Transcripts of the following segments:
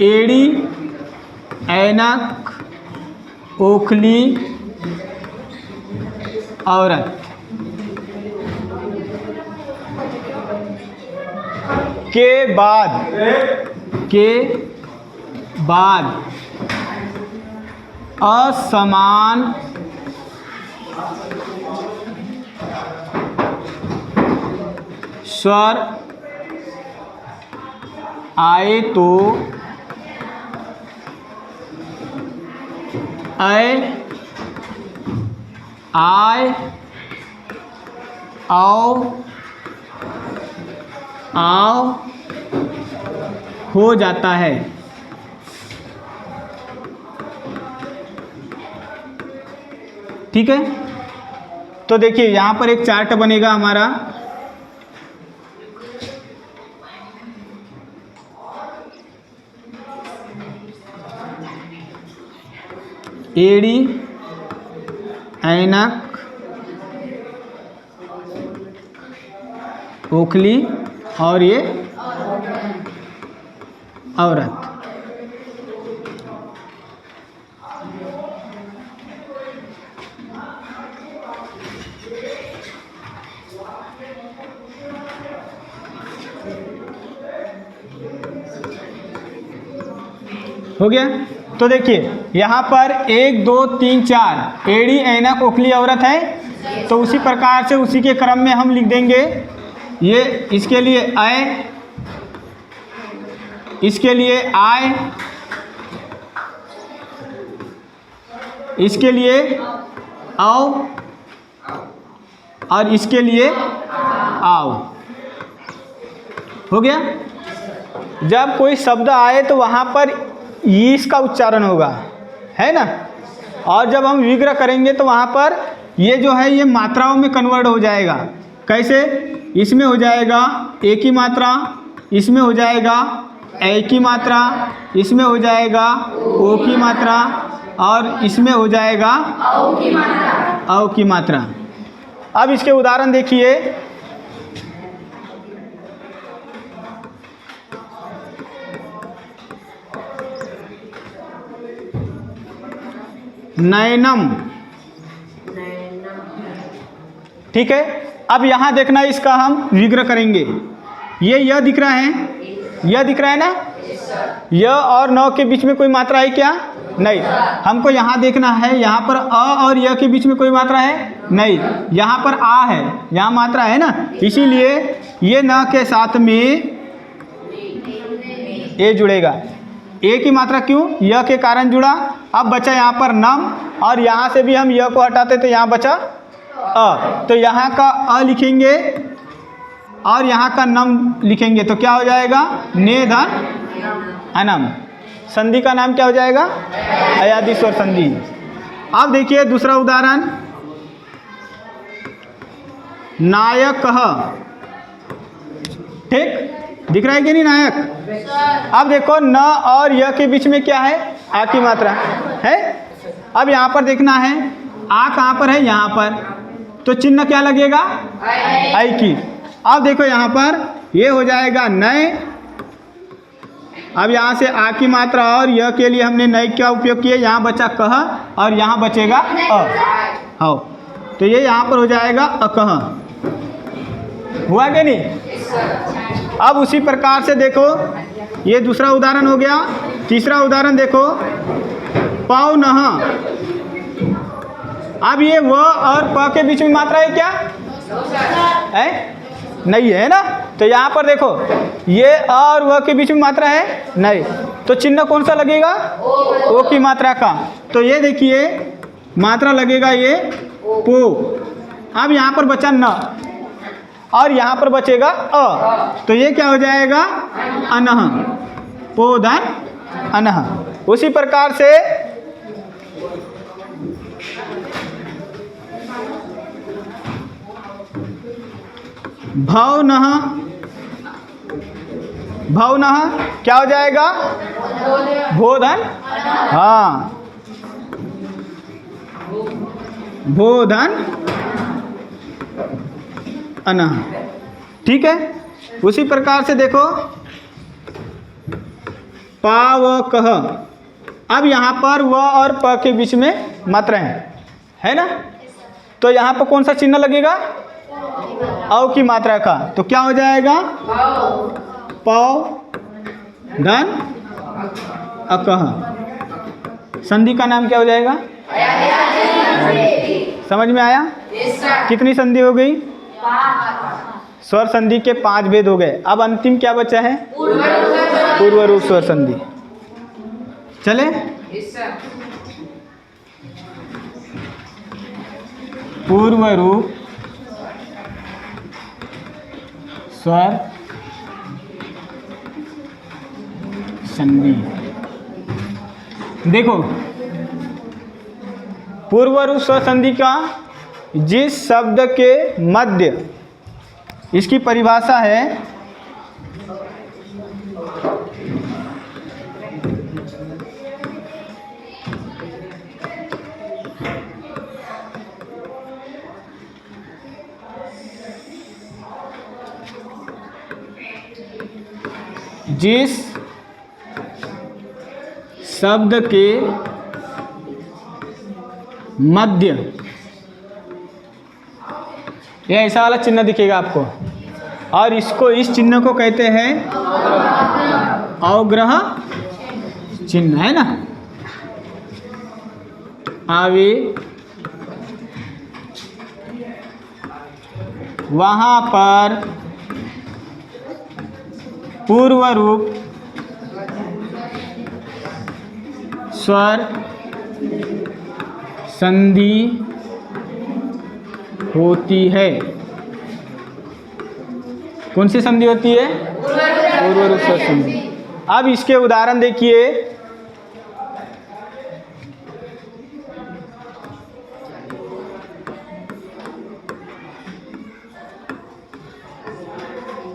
एड़ी, ऐनक, ओखली, औरत। के बाद असमान स्वर आए तो ऐ, आय, औ, आओ हो जाता है। ठीक है, तो देखिए यहाँ पर एक चार्ट बनेगा हमारा। एड़ी, ऐनक, ओखली और ये औरत। हो गया। तो देखिए यहाँ पर 1 2 3 4 एड़ी, ऐनक, ओखली, औरत है। तो उसी प्रकार से उसी के क्रम में हम लिख देंगे। ये इसके लिए ऐ, इसके लिए आय, इसके लिए औ और इसके लिए आओ। हो गया। जब कोई शब्द आए तो वहाँ पर ईस का उच्चारण होगा, है ना। और जब हम विग्रह करेंगे तो वहाँ पर ये जो है ये मात्राओं में कन्वर्ट हो जाएगा। कैसे? इसमें हो जाएगा ए की मात्रा, इसमें हो जाएगा ए की मात्रा, इसमें हो जाएगा ओ की मात्रा और इसमें हो जाएगा औ की मात्रा। अब इसके उदाहरण देखिए। नैनम, ठीक है। अब यहाँ देखना, इसका हम विग्रह करेंगे। ये यह दिख रहा है, यह दिख रहा है ना। य और न के बीच में कोई मात्रा है क्या? नहीं। हमको यहाँ देखना है, यहाँ पर अ और य के बीच में कोई मात्रा है? नहीं। यहाँ पर आ है, यहाँ मात्रा है ना, इसीलिए ये न के साथ में ए जुड़ेगा। ए की मात्रा क्यों? य के कारण जुड़ा। अब बचा यहाँ पर नम, और यहाँ से भी हम य को हटाते तो यहाँ बचा अ। तो यहाँ का अ लिखेंगे और यहाँ का नम लिखेंगे तो क्या हो जाएगा? ने धन अनम। संधि का नाम क्या हो जाएगा? अयादि स्वर संधि। अब देखिए दूसरा उदाहरण, नायक। ठीक दिख रहा है कि नहीं नायक? अब देखो न और य के बीच में क्या है? आ की मात्रा है। अब यहाँ पर देखना है आ कहाँ पर है? यहाँ पर। तो चिन्ह क्या लगेगा? आई की। अब देखो यहाँ पर ये हो जाएगा नय। अब यहाँ से आ की मात्रा और य के लिए हमने नय का उपयोग किया। यहाँ बचा कह और यहाँ बचेगा अ। हो तो ये यहाँ पर हो जाएगा अकह। हुआ कि नहीं? अब उसी प्रकार से देखो, ये दूसरा उदाहरण हो गया। तीसरा उदाहरण देखो, पौनः। अब ये व और प के बीच में मात्रा है क्या? है नहीं है ना। तो यहाँ पर देखो ये अ और व के बीच में मात्रा है नहीं, तो चिन्ह कौन सा लगेगा? ओ की मात्रा का। तो ये देखिए मात्रा लगेगा ये पो। अब यहाँ पर बचा न और यहाँ पर बचेगा अ, तो ये क्या हो जाएगा? अनह। पोधन अनह। उसी प्रकार से भवनः। भवनः क्या हो जाएगा? भोधन। हाँ भोधन अनः। ठीक है। उसी प्रकार से देखो पा व कह। अब यहाँ पर व और प के बीच में मात्रा है ना, तो यहाँ पर कौन सा चिन्ह लगेगा? औ की मात्रा का। तो क्या हो जाएगा? पौ धन अकह। संधि का नाम क्या हो जाएगा? समझ में आया? कितनी संधि हो गई? स्वर संधि के 5 भेद हो गए। अब अंतिम क्या बचा है? पूर्व रूप स्वर संधि। चले, पूर्व रूप स्वर संधि। देखो, पूर्व रूप स्वर संधि का जिस शब्द के मध्य, इसकी परिभाषा है जिस शब्द के मध्य, यह ऐसा वाला चिन्ह दिखेगा आपको, और इसको, इस चिन्ह को कहते हैं अवग्रह चिन्ह, है ना। आवे वहाँ पर पूर्व रूप स्वर संधि होती है। कौन सी संधि होती है? पूर्व रूप स्वर संधि। अब इसके उदाहरण देखिए।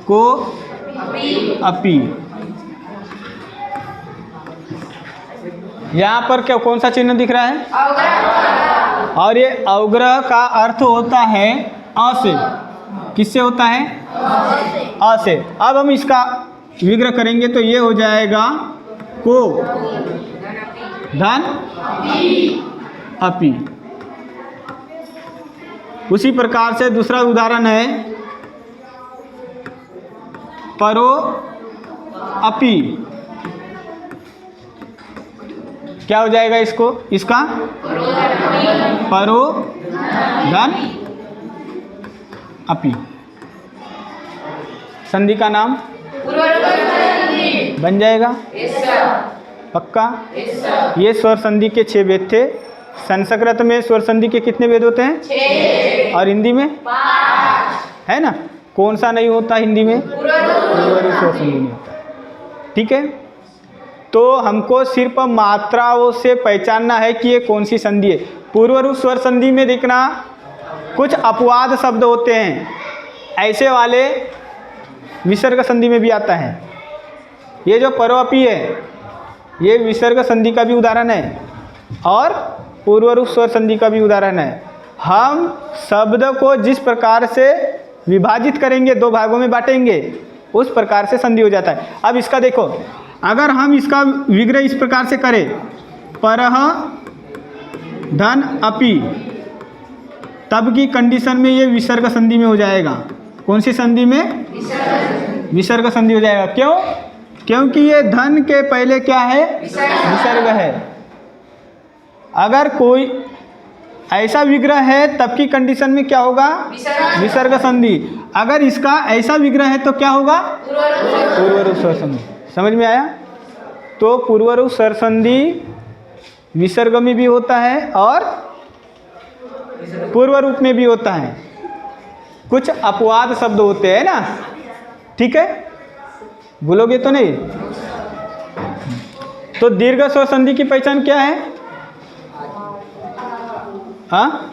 को अपी। यहाँ पर क्या, कौन सा चिन्ह दिख रहा है? अवग्रह। और ये अवग्रह का अर्थ होता है अ से। किससे होता है? अ से। अब हम इसका विग्रह करेंगे तो ये हो जाएगा को धन अपी। उसी प्रकार से दूसरा उदाहरण है परो अपी। क्या हो जाएगा इसको, इसका? परो धन अपी। संधि का नाम बन जाएगा पक्का। ये स्वर संधि के 6 भेद थे। संस्कृत में स्वर संधि के कितने भेद होते हैं? 6। और हिंदी में 5, है ना। कौन सा नहीं होता हिंदी में? पूर्व रूप स्वर संधि नहीं होता। ठीक है, तो हमको सिर्फ मात्राओं से पहचानना है कि ये कौन सी संधि है। पूर्व रूप स्वर संधि में देखना, कुछ अपवाद शब्द होते हैं, ऐसे वाले विसर्ग संधि में भी आता है। ये जो परोपी है, ये विसर्ग संधि का भी उदाहरण है और पूर्व रूप स्वर संधि का भी उदाहरण है। हम शब्द को जिस प्रकार से विभाजित करेंगे, 2 भागों में बांटेंगे, उस प्रकार से संधि हो जाता है। अब इसका देखो, अगर हम इसका विग्रह इस प्रकार से करें, परह धन अपी, तब की कंडीशन में ये विसर्ग संधि में हो जाएगा। कौन सी संधि में? विसर्ग संधि हो जाएगा। क्यों? क्योंकि ये धन के पहले क्या है? विसर्ग है। अगर कोई ऐसा विग्रह है तब की कंडीशन में क्या होगा? विसर्ग संधि। अगर इसका ऐसा विग्रह है तो क्या होगा? पूर्व रूप स्वर संधि। समझ में आया? तो पूर्व रूप स्वर संधि विसर्ग में भी होता है और पूर्व रूप में भी होता है। कुछ अपवाद शब्द होते हैं ना, ठीक है, भूलोगे तो नहीं। तो दीर्घ स्वर संधि की पहचान क्या है? हाँ,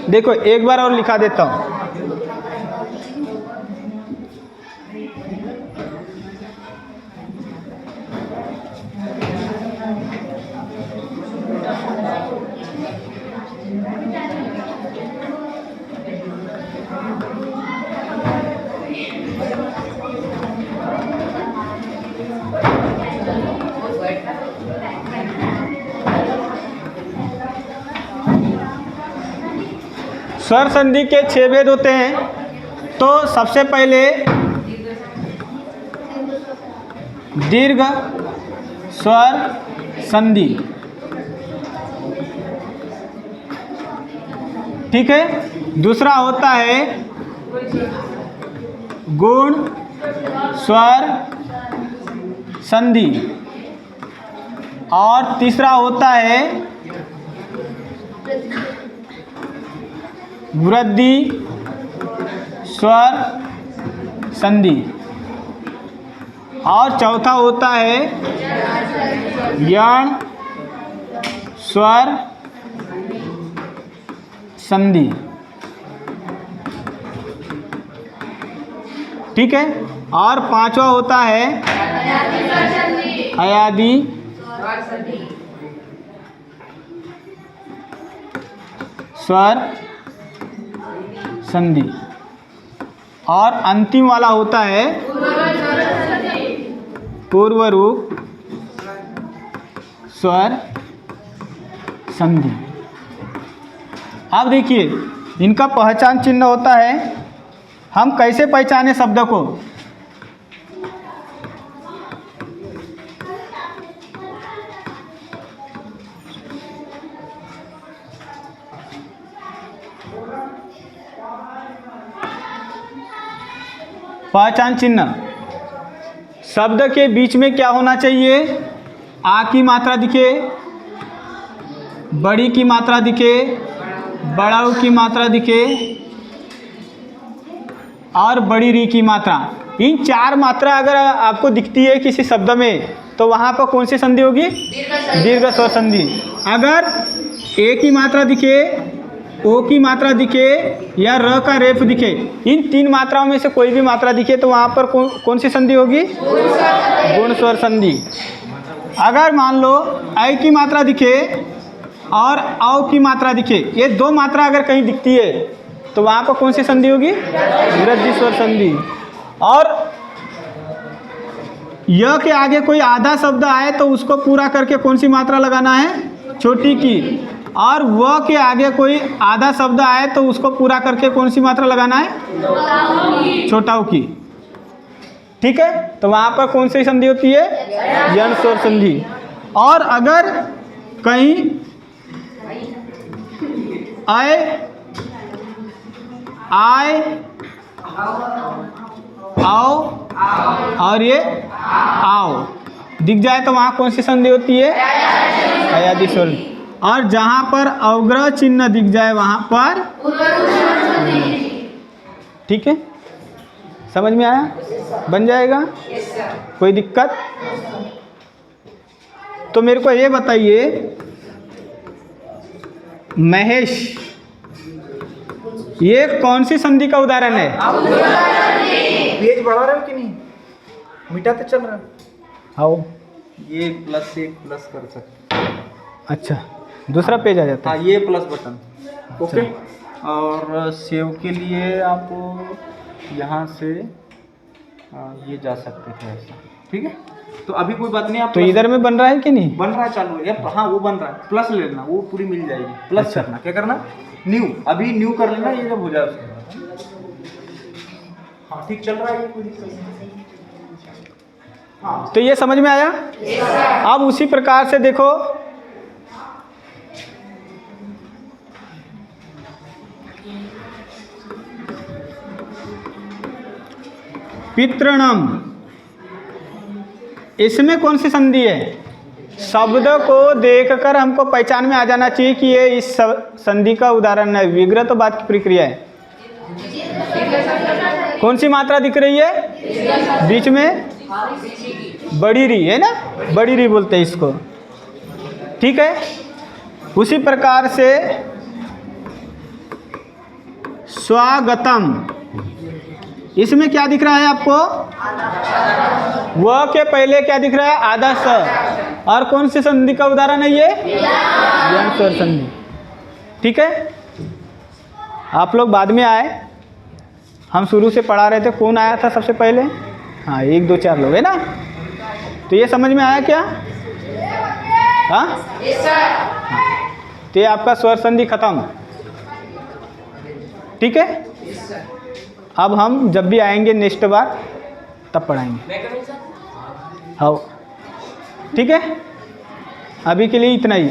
देखो एक बार और लिखा देता हूँ। स्वर संधि के 6 भेद होते हैं। तो सबसे पहले दीर्घ स्वर संधि, ठीक है। दूसरा होता है गुण स्वर संधि, और तीसरा होता है वृद्धि स्वर संधि, और चौथा होता है यण स्वर संधि, ठीक है। और पांचवा होता है अयादी स्वर संधि, और अंतिम वाला होता है पूर्व रूप स्वर संधि। अब देखिए, इनका पहचान चिन्ह होता है। हम कैसे पहचाने शब्द को? पहचान चिन्ह, शब्द के बीच में क्या होना चाहिए? आ की मात्रा दिखे, बड़ी की मात्रा दिखे, बड़ा ऊ की मात्रा दिखे, और बड़ी री की मात्रा। इन 4 मात्रा अगर आपको दिखती है किसी शब्द में, तो वहाँ पर कौन सी संधि होगी? दीर्घ स्वर संधि। अगर ए की मात्रा दिखे, ओ की मात्रा दिखे, या र का रेफ दिखे, इन 3 मात्राओं में से कोई भी मात्रा दिखे, तो वहाँ पर कौन सी संधि होगी? गुण स्वर संधि। अगर मान लो ऐ की मात्रा दिखे और औ की मात्रा दिखे, ये 2 मात्रा अगर कहीं दिखती है, तो वहाँ पर कौन सी संधि होगी? वृद्धि स्वर संधि। और य के आगे कोई आधा शब्द आए तो उसको पूरा करके कौन सी मात्रा लगाना है? छोटी की। और व के आगे कोई आधा शब्द आए तो उसको पूरा करके कौन सी मात्रा लगाना है? छोटा ऊ की, ठीक है। तो वहाँ पर कौन सी संधि होती है? यण स्वर संधि। और अगर कहीं आए, आओ और ये आओ दिख जाए, तो वहाँ कौन सी संधि होती है? अयादी स्वर। और जहाँ पर अवग्रह चिन्ह दिख जाए वहाँ पर, ठीक है। समझ में आया? बन जाएगा? कोई दिक्कत? तो मेरे को ये बताइए, महेश, ये कौन सी संधि का उदाहरण है? पेज बढ़ा रहे हो कि नहीं? मीठा तो चल रहा है। आओ, ये प्लस से प्लस कर सकते। अच्छा, दूसरा पेज आ जाता है। हाँ, ये प्लस बटन, ओके। और सेव के लिए आप यहाँ से ये जा सकते थे ऐसा, ठीक है। तो अभी कोई बात नहीं, आप तो इधर में बन रहा है कि नहीं? बन रहा है, चालू है यार। हाँ, वो बन रहा है। प्लस ले लेना, वो पूरी मिल जाएगी। प्लस अच्छा। करना, क्या करना? न्यू, अभी न्यू कर लेना, ये जब हो जाए उसके बाद। हाँ, ठीक चल रहा है, ये कोई दिक्कत नहीं। हाँ, तो ये समझ में आया? अब उसी प्रकार से देखो, पितृणम, इसमें कौन सी संधि है? शब्द को देखकर हमको पहचान में आ जाना चाहिए कि ये इस संधि का उदाहरण है। विग्रह तो बात की प्रक्रिया है। कौन सी मात्रा दिख रही है? बीच में बड़ी री है ना, बड़ी री बोलते हैं इसको, ठीक है। उसी प्रकार से स्वागतम, इसमें क्या दिख रहा है आपको? व के पहले क्या दिख रहा है? आधा स। और कौन सी संधि का उदाहरण है ये? यण स्वर संधि, ठीक है। आप लोग बाद में आए, हम शुरू से पढ़ा रहे थे। कौन आया था सबसे पहले? हाँ, 1 2 4 लोग है ना। तो ये समझ में आया क्या? हाँ, तो ये आपका स्वर संधि खत्म। ठीक है, अब हम जब भी आएंगे नेक्स्ट बार तब पढ़ाएंगे। हाँ ठीक है, अभी के लिए इतना ही।